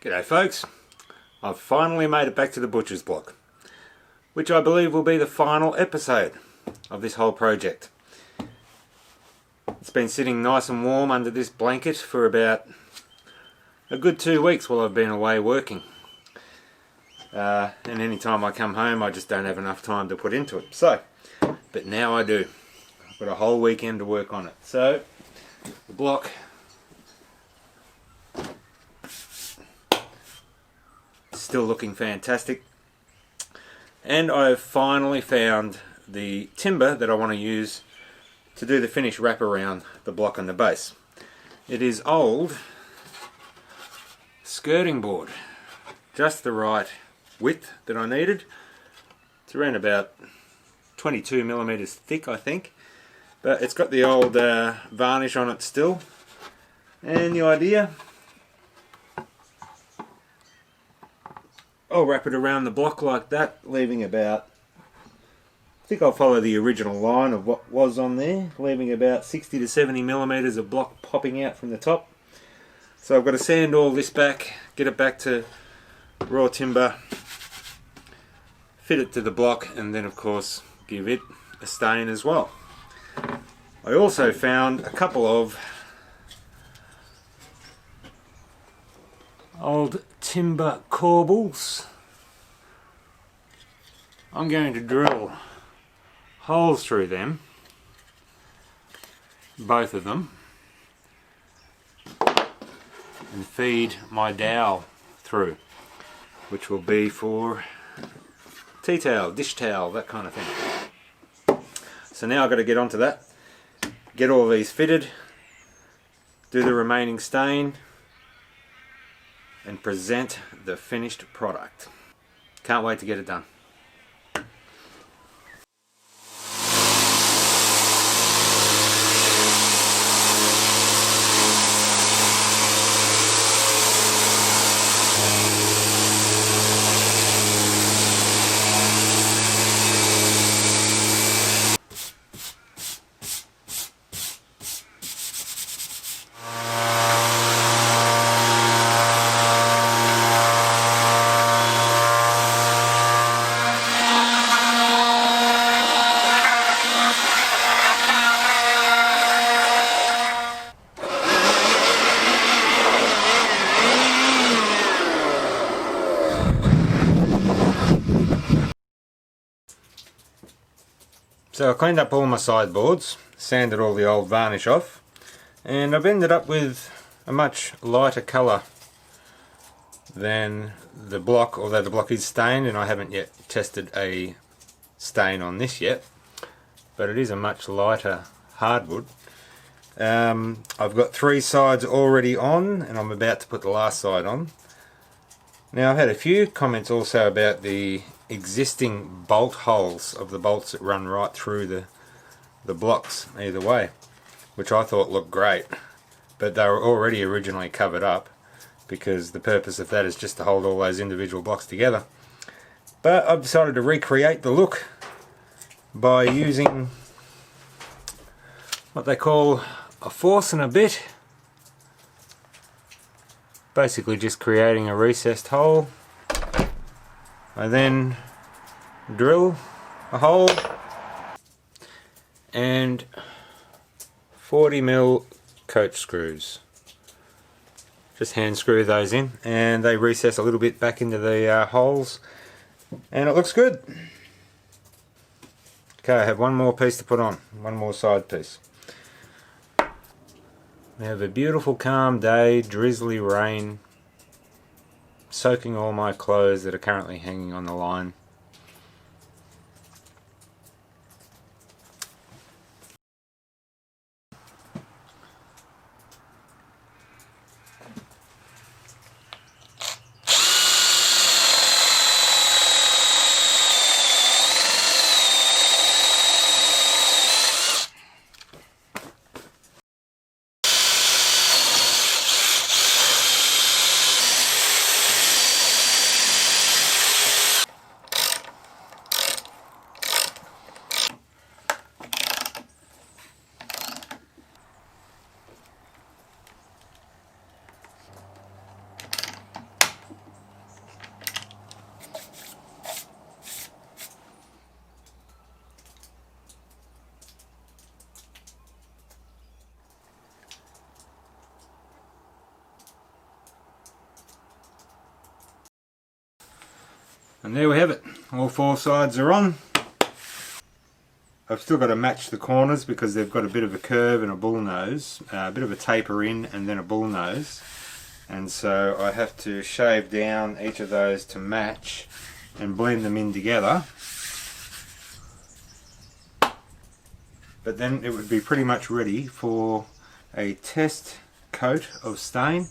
G'day folks, I've finally made it back to the butcher's block, which I believe will be the final episode of this whole project. It's been sitting nice and warm under this blanket for about a good 2 weeks while I've been away working. And any time I come home I just don't have enough time to put into it. But now I do. I've got a whole weekend to work on it. So, the block still looking fantastic, and I've finally found the timber that I want to use to do the finish wrap around the block and the base. It is old skirting board, just the right width that I needed. It's around about 22 millimeters thick, I think, but it's got the old varnish on it still, and the idea, I'll wrap it around the block like that, leaving about, I think I'll follow the original line of what was on there, leaving about 60 to 70 millimeters of block popping out from the top. So I've got to sand all this back, get it back to raw timber, fit it to the block, and then of course give it a stain as well. I also found a couple of old timber corbels. I'm going to drill holes through them, both of them, and feed my dowel through, which will be for tea towel, dish towel, that kind of thing. So now I've got to get onto that, get all these fitted, do the remaining stain, and present the finished product. Can't wait to get it done. So I cleaned up all my sideboards, sanded all the old varnish off, and I've ended up with a much lighter colour than the block, although the block is stained and I haven't yet tested a stain on this yet, but it is a much lighter hardwood. I've got 3 sides already on and I'm about to put the last side on. Now I've had a few comments also about the existing bolt holes of the bolts that run right through the blocks either way, which I thought looked great, but they were already originally covered up because the purpose of that is just to hold all those individual blocks together. But I've decided to recreate the look by using what they call a force and a bit, basically just creating a recessed hole. I then drill a hole and 40mm coach screws. Just hand screw those in and they recess a little bit back into the holes, and it looks good. Okay, I have one more piece to put on, one more side piece. We have a beautiful calm day, drizzly rain, soaking all my clothes that are currently hanging on the line. And there we have it, all four sides are on. I've still got to match the corners because they've got a bit of a curve and a bull nose, a bit of a taper in and then a bull nose, and so I have to shave down each of those to match and blend them in together. But then it would be pretty much ready for a test coat of stain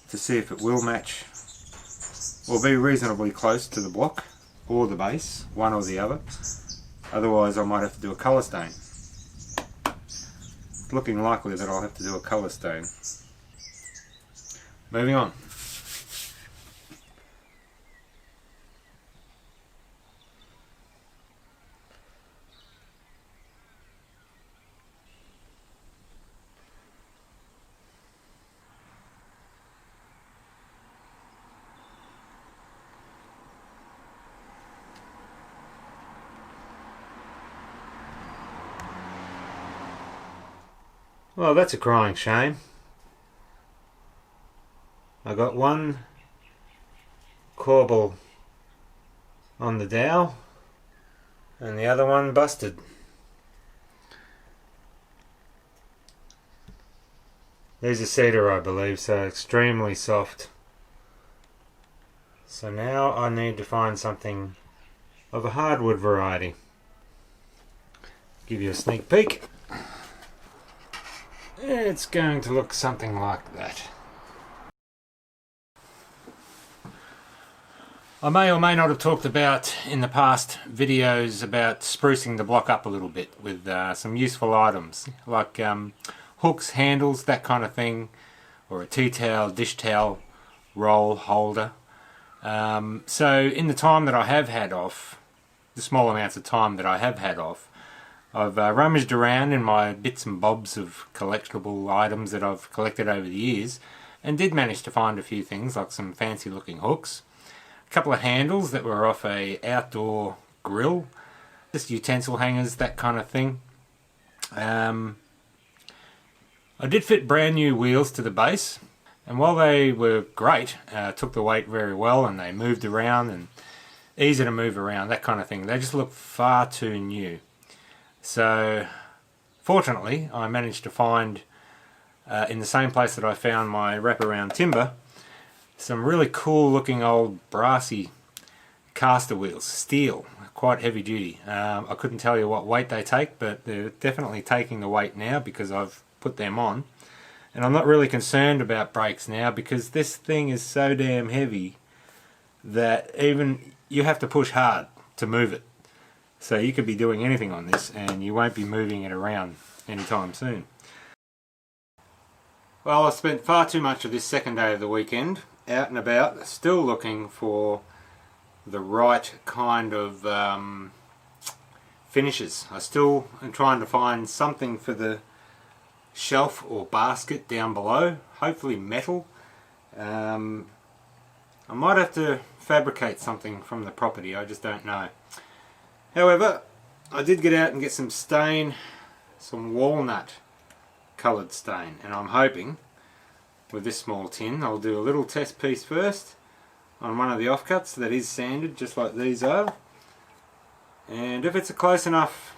to see if it will match or be reasonably close to the block or the base, one or the other. Otherwise I might have to do a colour stain. It's looking likely that I'll have to do a colour stain. Moving on. Well, that's a crying shame. I got one corbel on the dowel and the other one busted. There's a cedar, I believe, so extremely soft. So now I need to find something of a hardwood variety. Give you a sneak peek. It's going to look something like that. I may or may not have talked about in the past videos about sprucing the block up a little bit with some useful items like hooks, handles, that kind of thing, or a tea towel, dish towel roll holder. So in the time that I have had off, the small amounts of time that I have had off, I've rummaged around in my bits and bobs of collectible items that I've collected over the years and did manage to find a few things like some fancy looking hooks, a couple of handles that were off a outdoor grill, just utensil hangers, that kind of thing. I did fit brand new wheels to the base, and while they were great, took the weight very well and they moved around and easy to move around, that kind of thing, they just look far too new. So fortunately I managed to find in the same place that I found my wraparound timber some really cool looking old brassy caster wheels, steel, quite heavy duty. I couldn't tell you what weight they take, but they're definitely taking the weight now because I've put them on, and I'm not really concerned about brakes now because this thing is so damn heavy that even you have to push hard to move it. So you could be doing anything on this and you won't be moving it around anytime soon. Well, I spent far too much of this second day of the weekend out and about, still looking for the right kind of finishes. I still am trying to find something for the shelf or basket down below, hopefully metal. I might have to fabricate something from the property, I just don't know. However, I did get out and get some stain, some walnut coloured stain, and I'm hoping with this small tin I'll do a little test piece first on one of the offcuts that is sanded just like these are, and if it's a close enough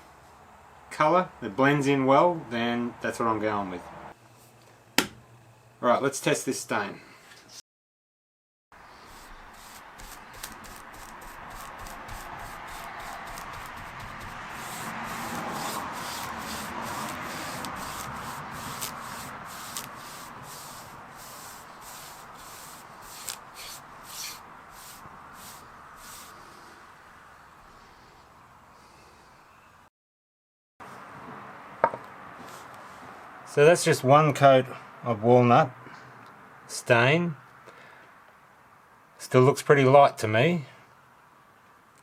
colour that blends in well, then that's what I'm going with. Right, let's test this stain. So that's just one coat of walnut stain. Still looks pretty light to me,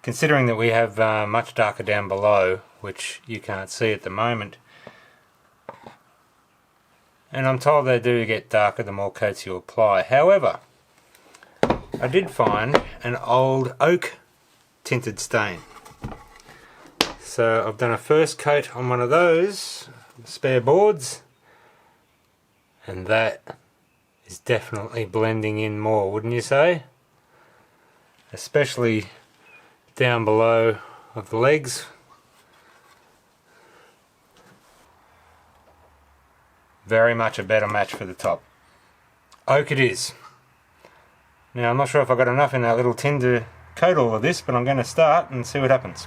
considering that we have much darker down below, which you can't see at the moment. And I'm told they do get darker the more coats you apply. However, I did find an old oak tinted stain. So I've done a first coat on one of those spare boards, and that is definitely blending in more, wouldn't you say? especially down below of the legs. Very much a better match for the top. Oak it is. Now I'm not sure if I've got enough in that little tin to coat all of this, but I'm going to start and see what happens.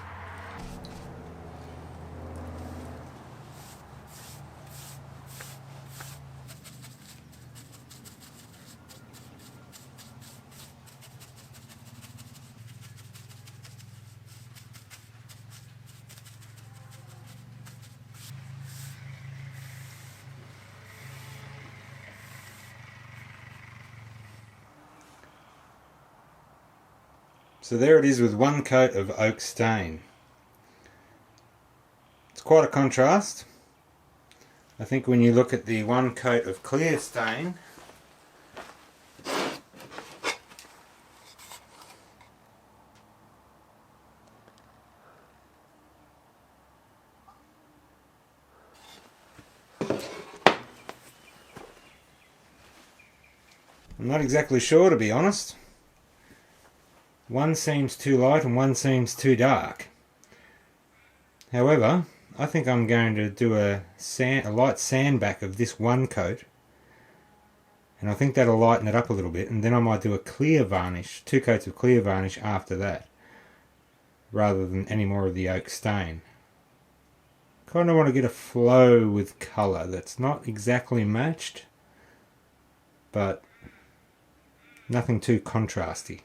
So there it is with one coat of oak stain. It's quite a contrast. I think when you look at the one coat of clear stain, I'm not exactly sure, to be honest. One seems too light and one seems too dark. However, I think I'm going to do a light sandback of this one coat, and I think that'll lighten it up a little bit, and then I might do a clear varnish, 2 coats of clear varnish after that, rather than any more of the oak stain. Kind of want to get a flow with colour that's not exactly matched, but nothing too contrasty.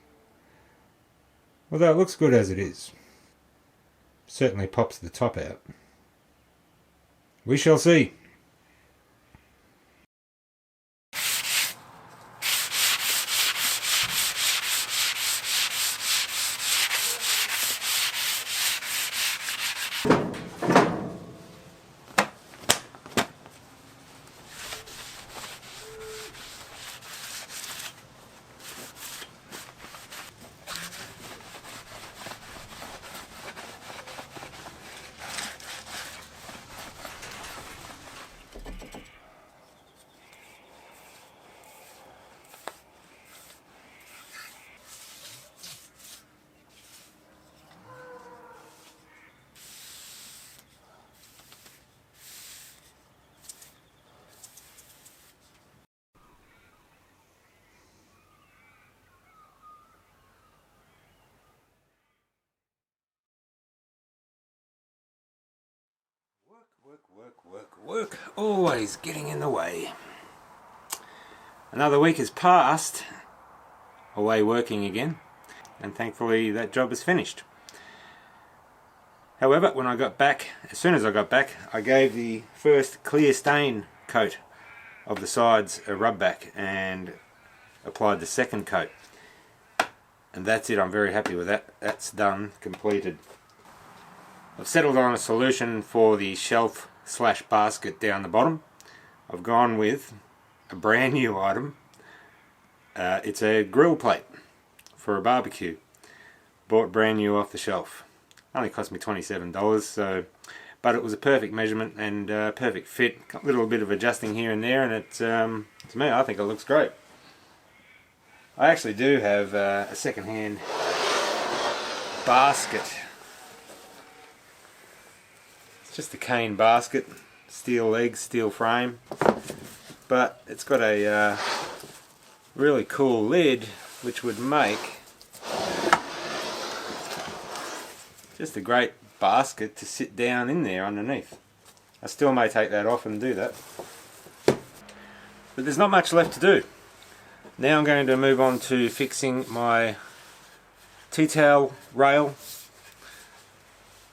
Although it looks good as it is. Certainly pops the top out. We shall see. Work, always getting in the way. Another week has passed, away working again, and thankfully that job is finished. However, when I got back, as soon as I got back, I gave the first clear stain coat of the sides a rub back and applied the second coat. And that's it, I'm very happy with that. That's done, completed. I've settled on a solution for the shelf / basket down the bottom. I've gone with a brand new item. It's a grill plate for a barbecue. Bought brand new off the shelf. Only cost me $27, but it was a perfect measurement and perfect fit. A little bit of adjusting here and there, and it, to me, I think it looks great. I actually do have a second-hand basket. Just a cane basket, steel legs, steel frame, but it's got a really cool lid which would make just a great basket to sit down in there underneath. I still may take that off and do that, but there's not much left to do. Now I'm going to move on to fixing my tea towel rail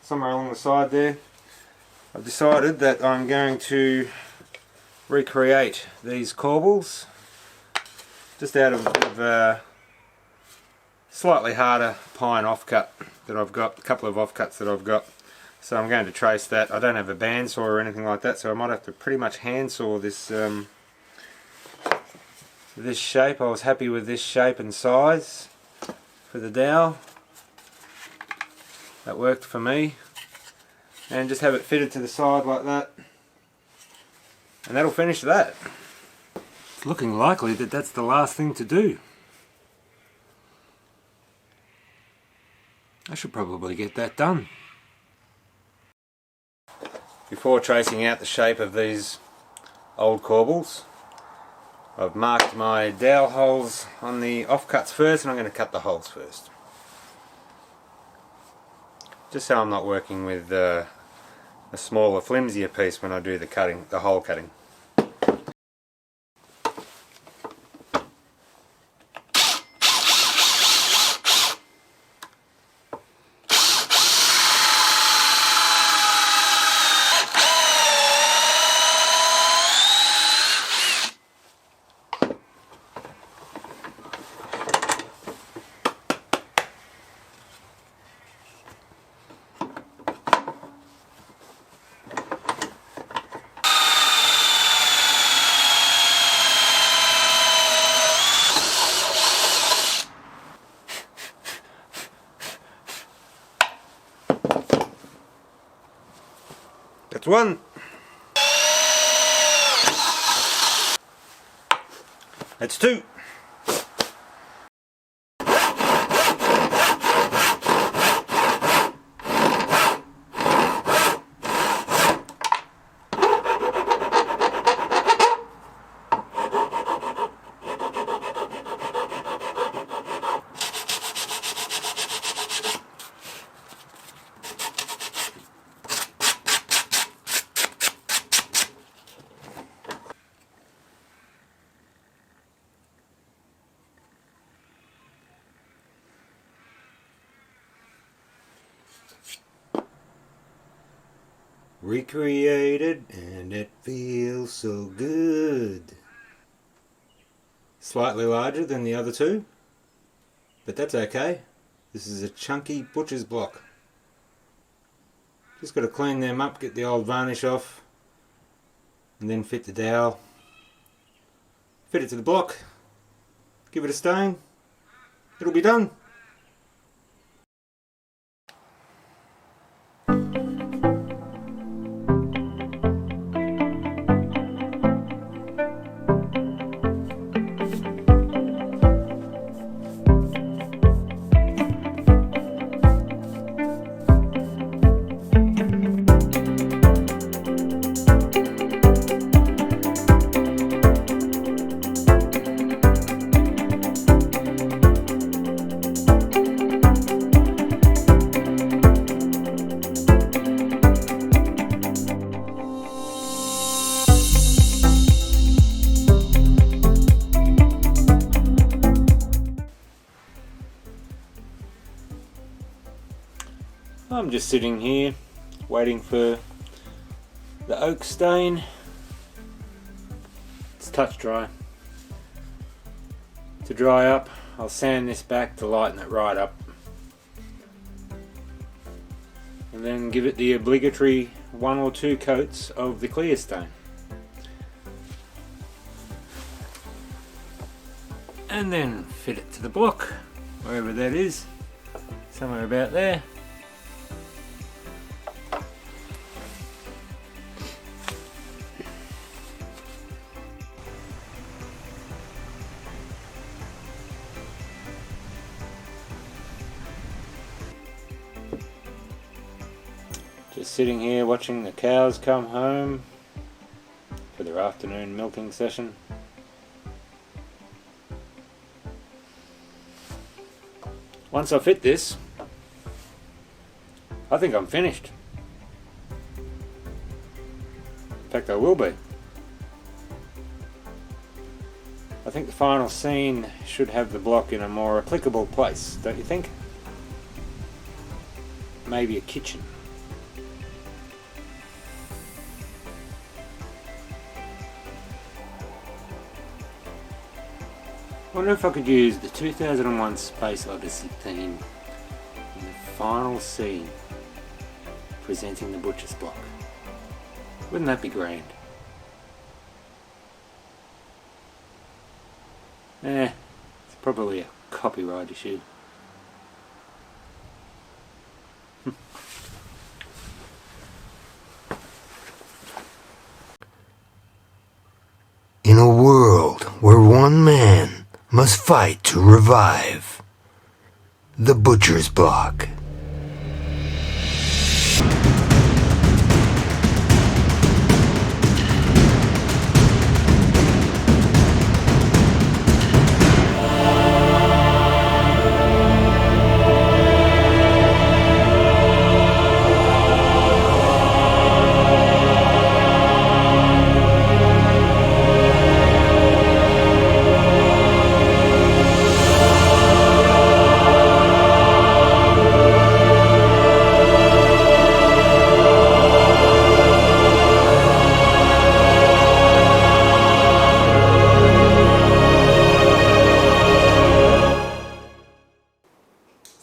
somewhere along the side there. I've decided that I'm going to recreate these corbels just out of slightly harder pine offcut that I've got, a couple of offcuts that I've got. So I'm going to trace that. I don't have a bandsaw or anything like that, so I might have to pretty much handsaw this this shape. I was happy with this shape and size for the dowel. That worked for me. And just have it fitted to the side like that, and that'll finish that. It's looking likely that that's the last thing to do. I should probably get that done. Before tracing out the shape of these old corbels, I've marked my dowel holes on the offcuts first, and I'm going to cut the holes first. Just so I'm not working with a smaller, flimsier piece when I do the cutting, the hole cutting. That's one. That's two. Recreated, and it feels so good. Slightly larger than the other two, but that's okay. This is a chunky butcher's block. Just got to clean them up, get the old varnish off, and then fit the dowel. Fit it to the block, give it a stain, it'll be done. I'm just sitting here waiting for the oak stain. It's touch dry. To dry up, I'll sand this back to lighten it right up, and then give it the obligatory 1 or 2 coats of the clear stain, and then fit it to the block, wherever that is, somewhere about there. Just sitting here watching the cows come home for their afternoon milking session. Once I fit this, I think I'm finished. In fact, I will be. I think the final scene should have the block in a more applicable place, don't you think? Maybe a kitchen. I wonder if I could use the 2001 Space Odyssey theme in the final scene presenting the butcher's block. Wouldn't that be grand? It's probably a copyright issue. In a world where one man must fight to revive the butcher's block.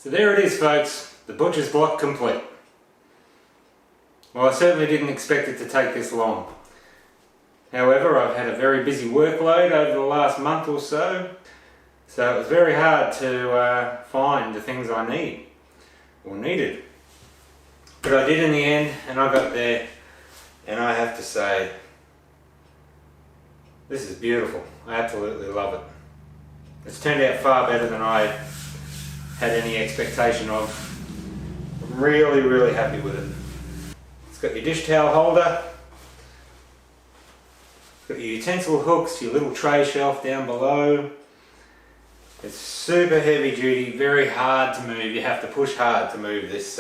So there it is, folks, the butcher's block complete. Well, I certainly didn't expect it to take this long. However, I've had a very busy workload over the last month or so, so it was very hard to find the things I needed. But I did in the end, and I got there, and I have to say, this is beautiful. I absolutely love it. It's turned out far better than I had any expectation of. I'm really, really happy with it. It's got your dish towel holder, got your utensil hooks, your little tray shelf down below. It's super heavy duty, very hard to move. You have to push hard to move this,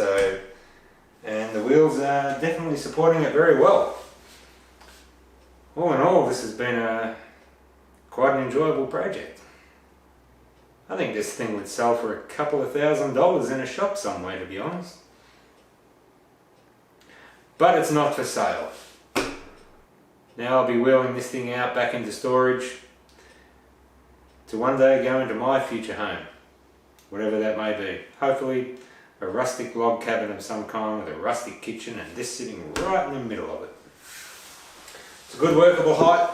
and the wheels are definitely supporting it very well. All in all, this has been quite an enjoyable project. I think this thing would sell for a couple of $1,000s in a shop somewhere, to be honest. But it's not for sale. Now I'll be wheeling this thing out back into storage to one day go into my future home, whatever that may be. Hopefully a rustic log cabin of some kind with a rustic kitchen, and this sitting right in the middle of it. It's a good workable height,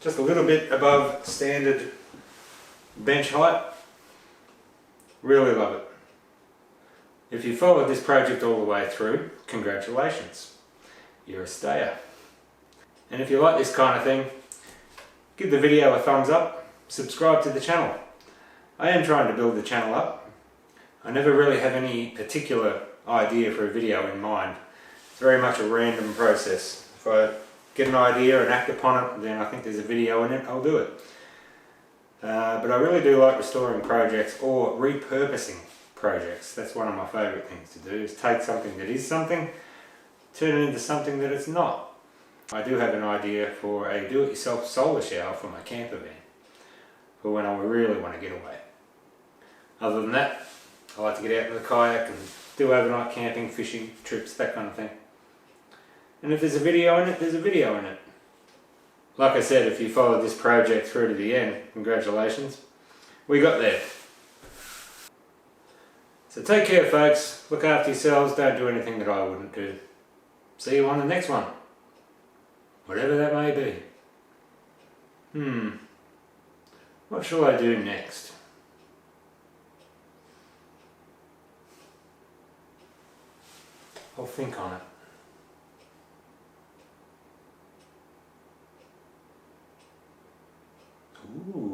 just a little bit above standard bench height. Really love it. If you followed this project all the way through, congratulations, you're a stayer. And if you like this kind of thing, give the video a thumbs up, subscribe to the channel. I am trying to build the channel up. I never really have any particular idea for a video in mind. It's very much a random process. If I get an idea and act upon it, then I think there's a video in it, I'll do it. But I really do like restoring projects or repurposing projects. That's one of my favourite things to do, is take something that is something, turn it into something that it's not. I do have an idea for a do-it-yourself solar shower for my camper van, for when I really want to get away. Other than that, I like to get out in the kayak and do overnight camping, fishing, trips, that kind of thing. And if there's a video in it, there's a video in it. Like I said, if you followed this project through to the end, congratulations. We got there. So take care, folks. Look after yourselves. Don't do anything that I wouldn't do. See you on the next one. Whatever that may be. What shall I do next? I'll think on it. Ooh.